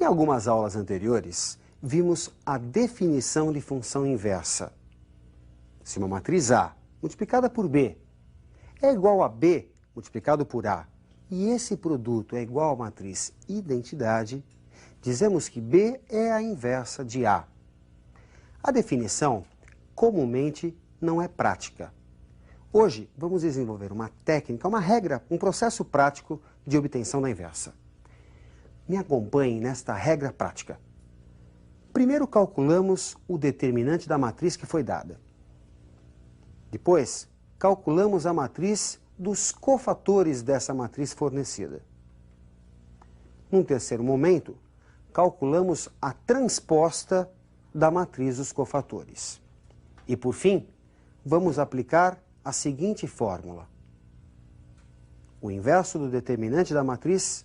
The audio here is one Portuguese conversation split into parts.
algumas aulas anteriores, vimos a definição de função inversa. Se uma matriz A multiplicada por B é igual a B multiplicado por A, e esse produto é igual à matriz identidade, dizemos que B é a inversa de A. A definição, comumente, não é prática. Hoje, vamos desenvolver uma técnica, uma regra, um processo prático de obtenção da inversa. Me acompanhem nesta regra prática. Primeiro calculamos o determinante da matriz que foi dada. Depois, calculamos a matriz dos cofatores dessa matriz fornecida. Num terceiro momento, calculamos a transposta da matriz dos cofatores. E, por fim, vamos aplicar a seguinte fórmula. O inverso do determinante da matriz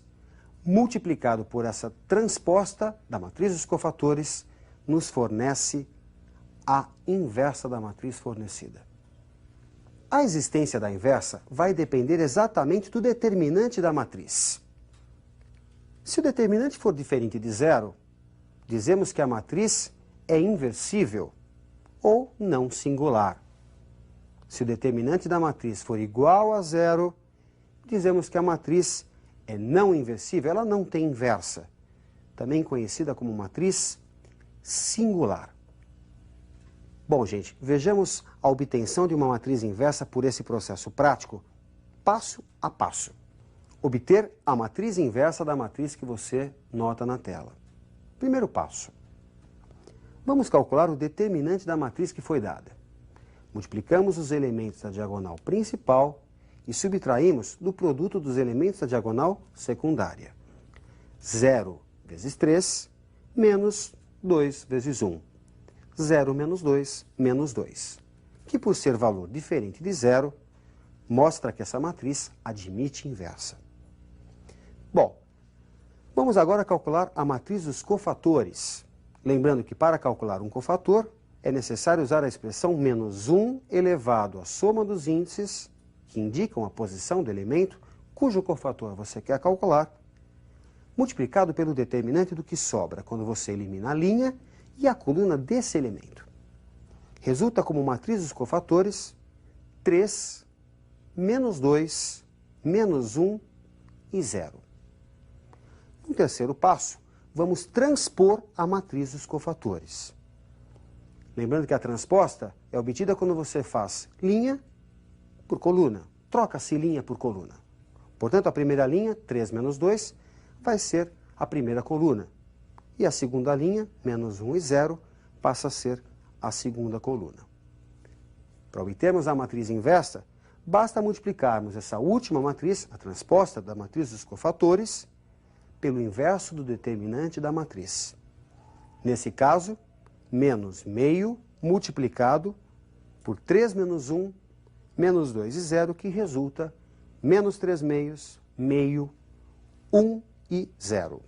multiplicado por essa transposta da matriz dos cofatores nos fornece a inversa da matriz fornecida. A existência da inversa vai depender exatamente do determinante da matriz. Se o determinante for diferente de zero, dizemos que a matriz é inversível ou não singular. Se o determinante da matriz for igual a zero, dizemos que a matriz é não inversível, ela não tem inversa, também conhecida como matriz singular. Bom, gente, vejamos a obtenção de uma matriz inversa por esse processo prático, passo a passo. Obter a matriz inversa da matriz que você nota na tela. Primeiro passo. Vamos calcular o determinante da matriz que foi dada. Multiplicamos os elementos da diagonal principal e subtraímos do produto dos elementos da diagonal secundária. 0 vezes 3 menos 2 vezes 1. 0 menos 2 menos 2. Que por ser valor diferente de zero, mostra que essa matriz admite inversa. Bom, vamos agora calcular a matriz dos cofatores. Lembrando que para calcular um cofator, é necessário usar a expressão menos 1 elevado à soma dos índices, que indicam a posição do elemento cujo cofator você quer calcular, multiplicado pelo determinante do que sobra quando você elimina a linha e a coluna desse elemento. Resulta como matriz dos cofatores 3, menos 2, menos 1 e 0. No terceiro passo, vamos transpor a matriz dos cofatores. Lembrando que a transposta é obtida quando você faz linha por coluna. Troca-se linha por coluna. Portanto, a primeira linha, 3 menos 2, vai ser a primeira coluna. E a segunda linha, menos 1 e 0, passa a ser a segunda coluna. Para obtermos a matriz inversa, basta multiplicarmos essa última matriz, a transposta da matriz dos cofatores, pelo inverso do determinante da matriz. Nesse caso, menos meio multiplicado por 3 menos 1, menos 2 e 0, que resulta menos 3 meios, meio, 1 e 0.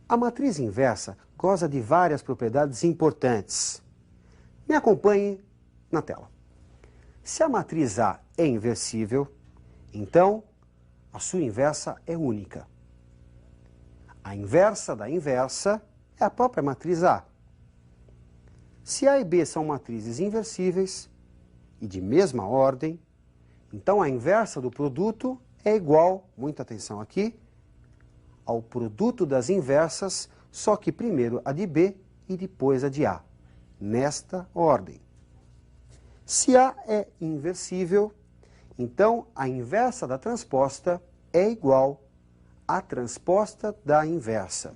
A matriz inversa goza de várias propriedades importantes. Me acompanhe na tela. Se a matriz A é inversível, então a sua inversa é única. A inversa da inversa é a própria matriz A. Se A e B são matrizes inversíveis e de mesma ordem, então a inversa do produto é igual, muita atenção aqui, ao produto das inversas, só que primeiro a de B e depois a de A, nesta ordem. Se A é inversível, então a inversa da transposta é igual à transposta da inversa.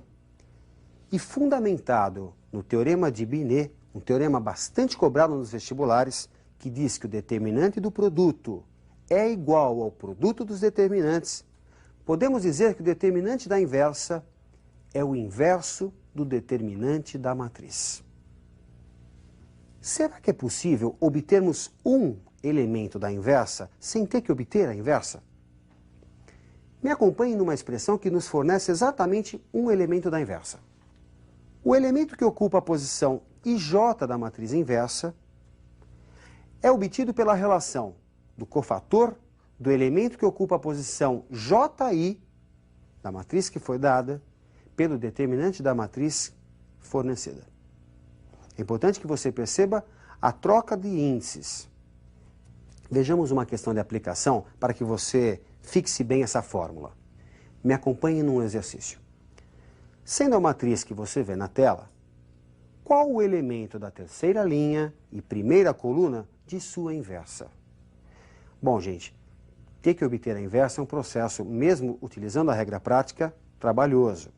E fundamentado no teorema de Binet, um teorema bastante cobrado nos vestibulares, que diz que o determinante do produto é igual ao produto dos determinantes, podemos dizer que o determinante da inversa é o inverso do determinante da matriz. Será que é possível obtermos um elemento da inversa sem ter que obter a inversa? Me acompanhe numa expressão que nos fornece exatamente um elemento da inversa. O elemento que ocupa a posição IJ da matriz inversa é obtido pela relação do cofator do elemento que ocupa a posição JI da matriz que foi dada pelo determinante da matriz fornecida. É importante que você perceba a troca de índices. Vejamos uma questão de aplicação para que você fixe bem essa fórmula. Me acompanhe num exercício. Sendo a matriz que você vê na tela, qual o elemento da terceira linha e primeira coluna de sua inversa? Bom, gente, ter que obter a inversa é um processo, mesmo utilizando a regra prática, trabalhoso.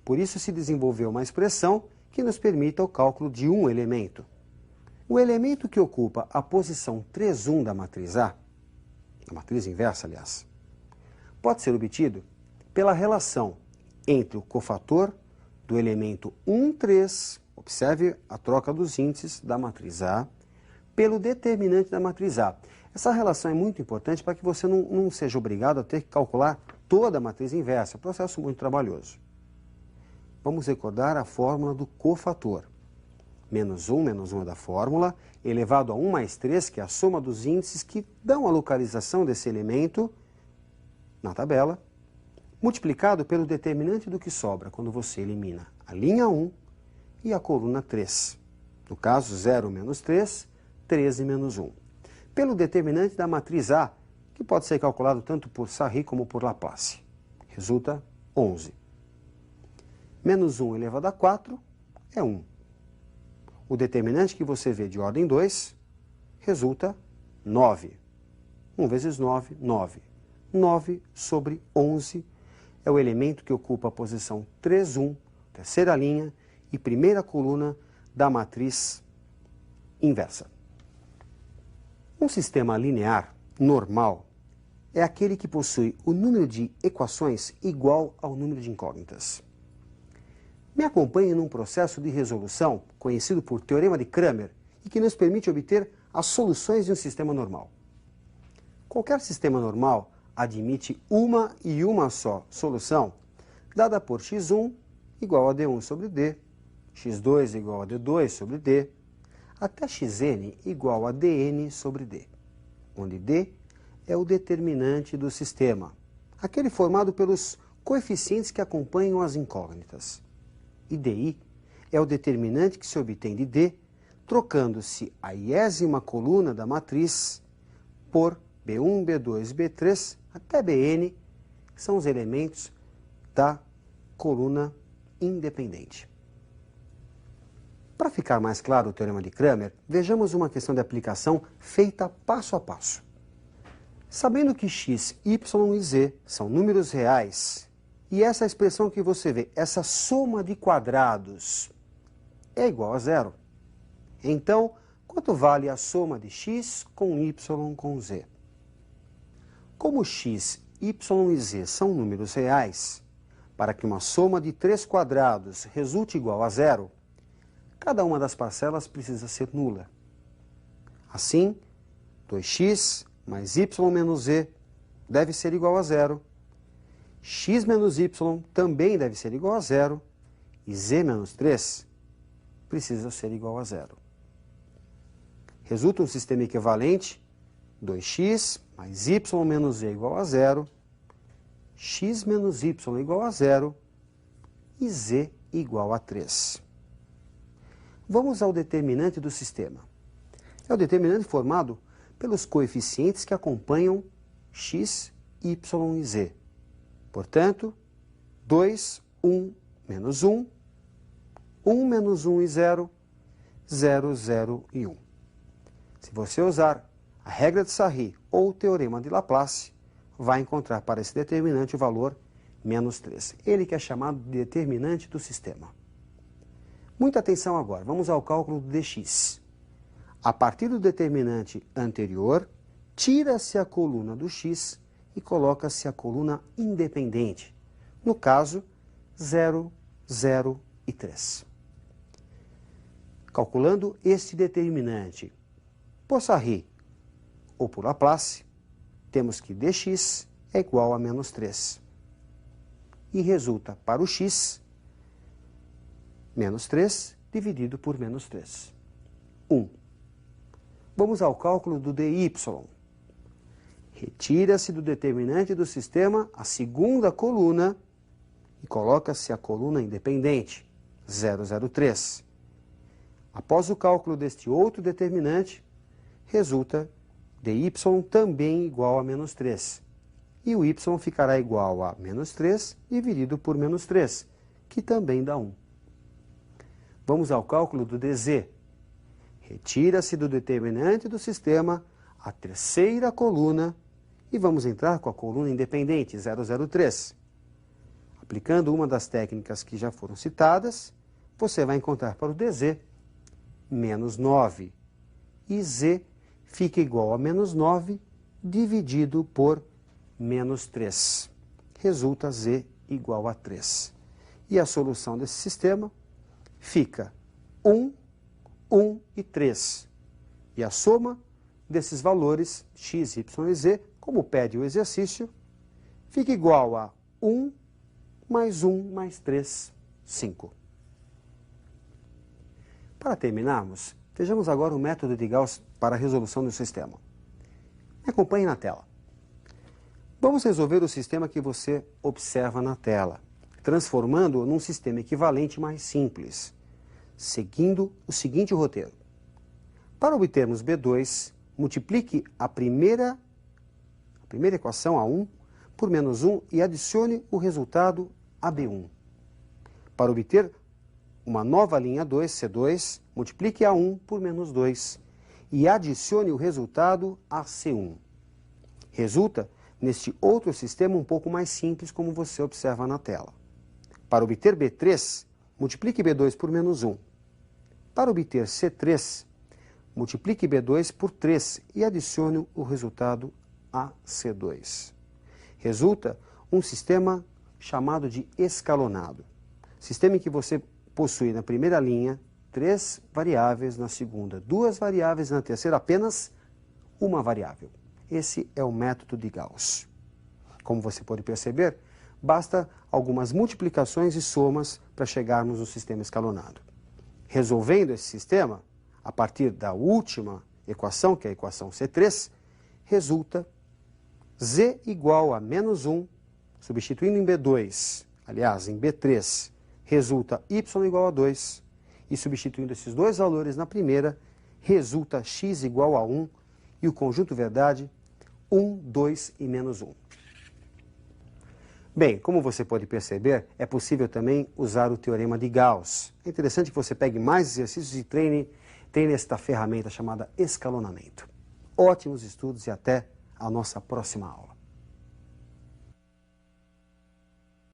Por isso se desenvolveu uma expressão que nos permita o cálculo de um elemento. O elemento que ocupa a posição 3,1 da matriz A, a matriz inversa, aliás, pode ser obtido pela relação entre o cofator do elemento 1,3, observe a troca dos índices da matriz A, pelo determinante da matriz A. Essa relação é muito importante para que você não seja obrigado a ter que calcular toda a matriz inversa, é um processo muito trabalhoso. Vamos recordar a fórmula do cofator. Menos 1 é da fórmula, elevado a 1 mais 3, que é a soma dos índices que dão a localização desse elemento na tabela, multiplicado pelo determinante do que sobra quando você elimina a linha 1 e a coluna 3. No caso, 0 menos 3, 13 menos 1. Pelo determinante da matriz A, que pode ser calculado tanto por Sarri como por Laplace. Resulta 11. Menos 1 elevado a 4 é 1. O determinante que você vê de ordem 2 resulta 9. 1 vezes 9, 9. 9 sobre 11 é o elemento que ocupa a posição 3,1, terceira linha e primeira coluna da matriz inversa. Um sistema linear normal é aquele que possui o número de equações igual ao número de incógnitas. Me acompanhe num processo de resolução conhecido por Teorema de Cramer e que nos permite obter as soluções de um sistema normal. Qualquer sistema normal admite uma e uma só solução, dada por x1 igual a d1 sobre d, x2 igual a d2 sobre d, até xn igual a dn sobre d, onde d é o determinante do sistema, aquele formado pelos coeficientes que acompanham as incógnitas. E di é o determinante que se obtém de d, trocando-se a iésima coluna da matriz por B1, B2, B3 até Bn, que são os elementos da coluna independente. Para ficar mais claro o Teorema de Cramer, vejamos uma questão de aplicação feita passo a passo. Sabendo que x, y e z são números reais, e essa expressão que você vê, essa soma de quadrados, é igual a zero. Então, quanto vale a soma de x com y com z? Como x, y e z são números reais, para que uma soma de 3 quadrados resulte igual a zero, cada uma das parcelas precisa ser nula. Assim, 2x mais y menos z deve ser igual a zero, x menos y também deve ser igual a zero, e z menos 3 precisa ser igual a zero. Resulta um sistema equivalente, 2x mais y menos z igual a zero, x menos y igual a zero e z igual a 3. Vamos ao determinante do sistema. É o determinante formado pelos coeficientes que acompanham x, y e z. Portanto, 2, 1, menos 1, 1 menos 1 e 0, 0, 0 e 1. Se você usar a regra de Sarri ou o teorema de Laplace, vai encontrar para esse determinante o valor menos 3. Ele que é chamado de determinante do sistema. Muita atenção agora, vamos ao cálculo do dx. A partir do determinante anterior, tira-se a coluna do x e coloca-se a coluna independente. No caso, 0, 0 e 3. Calculando este determinante por Sarri ou por Laplace, temos que dx é igual a menos 3. E resulta para o x, menos 3 dividido por menos 3. 1. Vamos ao cálculo do dy. Retira-se do determinante do sistema a segunda coluna e coloca-se a coluna independente, 0,03. Após o cálculo deste outro determinante, resulta dy também igual a menos 3. E o y ficará igual a menos 3 dividido por menos 3, que também dá 1. Vamos ao cálculo do dz. Retira-se do determinante do sistema a terceira coluna e vamos entrar com a coluna independente, 003. Aplicando uma das técnicas que já foram citadas, você vai encontrar para o dz menos 9. E z fica igual a menos 9 dividido por menos 3. Resulta z igual a 3. E a solução desse sistema fica 1, 1 e 3. E a soma desses valores, x, y e z, como pede o exercício, fica igual a 1 mais 1 mais 3, 5. Para terminarmos, vejamos agora o método de Gauss para a resolução do sistema. Me acompanhe na tela. Vamos resolver o sistema que você observa na tela, transformando-o num sistema equivalente mais simples, seguindo o seguinte roteiro. Para obtermos B2, multiplique a primeira equação, A1, por menos 1 e adicione o resultado a B1. Para obter uma nova linha 2, C2, multiplique A1 por menos 2 e adicione o resultado a C1. Resulta neste outro sistema um pouco mais simples, como você observa na tela. Para obter B3, multiplique B2 por menos 1. Para obter C3, multiplique B2 por 3 e adicione o resultado a C2. Resulta um sistema chamado de escalonado. Sistema em que você possui na primeira linha 3 variáveis, na segunda 2 variáveis, na terceira apenas uma variável. Esse é o método de Gauss. Como você pode perceber, basta algumas multiplicações e somas para chegarmos no sistema escalonado. Resolvendo esse sistema, a partir da última equação, que é a equação C3, resulta z igual a menos 1, substituindo em B2, aliás, em B3, resulta y igual a 2, e substituindo esses dois valores na primeira, resulta x igual a 1, e o conjunto verdade, 1, 2 e menos 1. Bem, como você pode perceber, é possível também usar o teorema de Gauss. É interessante que você pegue mais exercícios e treine esta ferramenta chamada escalonamento. Ótimos estudos e até a nossa próxima aula.